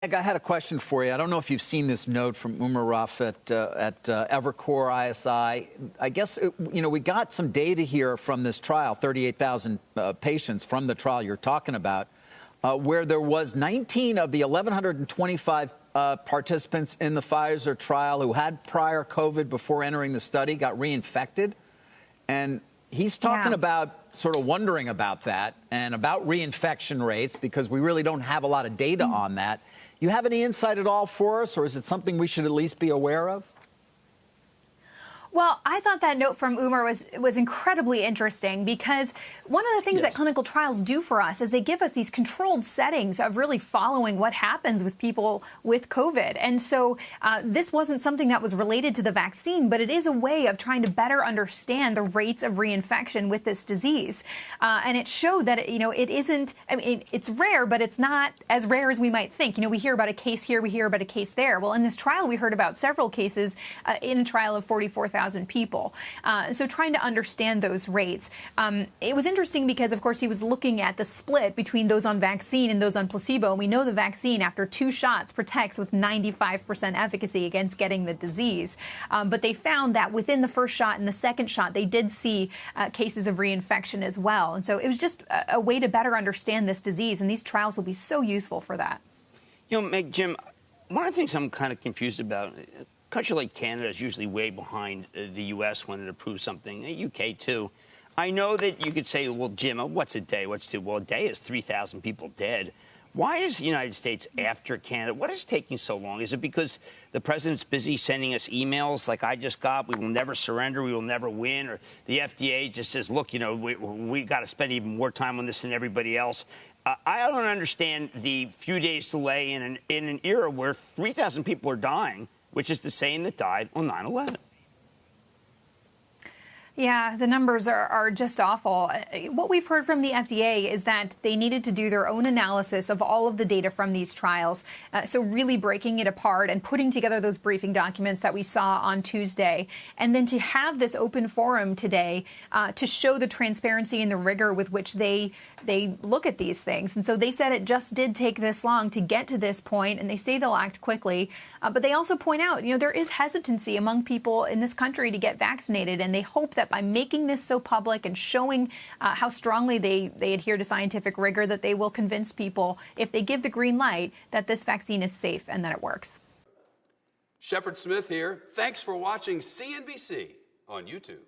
I had a question for you. I don't know if you've seen this note from Umar Rauf at Evercore ISI. I guess, we got some data here from this trial, 38,000 patients from the trial you're talking about, where there was 19 of the 1,125 participants in the Pfizer trial who had prior COVID before entering the study got reinfected. And he's talking about sort of wondering about that and about reinfection rates because we really don't have a lot of data on that. You have any insight at all for us, or is it something we should at least be aware of? Well, I thought that note from Umar was incredibly interesting because one of the things that clinical trials do for us is they give us these controlled settings of really following what happens with people with COVID. And so this wasn't something that was related to the vaccine, but it is a way of trying to better understand the rates of reinfection with this disease. And it showed that, it isn't, it's rare, but it's not as rare as we might think. We hear about a case here, we hear about a case there. Well, in this trial, we heard about several cases in a trial of 44,000 people. So trying to understand those rates. It was interesting because, of course, he was looking at the split between those on vaccine and those on placebo. And we know the vaccine, after 2 shots, protects with 95% efficacy against getting the disease. But they found that within the first shot and the second shot, they did see cases of reinfection as well. And so it was just a way to better understand this disease. And these trials will be so useful for that. Meg, Jim, one of the things I'm kind of confused about, a country like Canada is usually way behind the U.S. when it approves something, the U.K. too. I know that you could say, well, Jim, what's a day? What's 2? Well, a day is 3,000 people dead. Why is the United States after Canada? What is taking so long? Is it because the president's busy sending us emails like I just got, we will never surrender, we will never win, or the FDA just says, look, we got to spend even more time on this than everybody else? I don't understand the few days delay in an era where 3,000 people are dying, which is the same that died on 9/11. Yeah, the numbers are just awful. What we've heard from the FDA is that they needed to do their own analysis of all of the data from these trials. So really breaking it apart and putting together those briefing documents that we saw on Tuesday. And then to have this open forum today to show the transparency and the rigor with which they look at these things. And so they said it just did take this long to get to this point, and they say they'll act quickly. But they also point out, there is hesitancy among people in this country to get vaccinated, and they hope that by making this so public and showing how strongly they adhere to scientific rigor, that they will convince people, if they give the green light, that this vaccine is safe and that it works. Shepard Smith here. Thanks for watching CNBC on YouTube.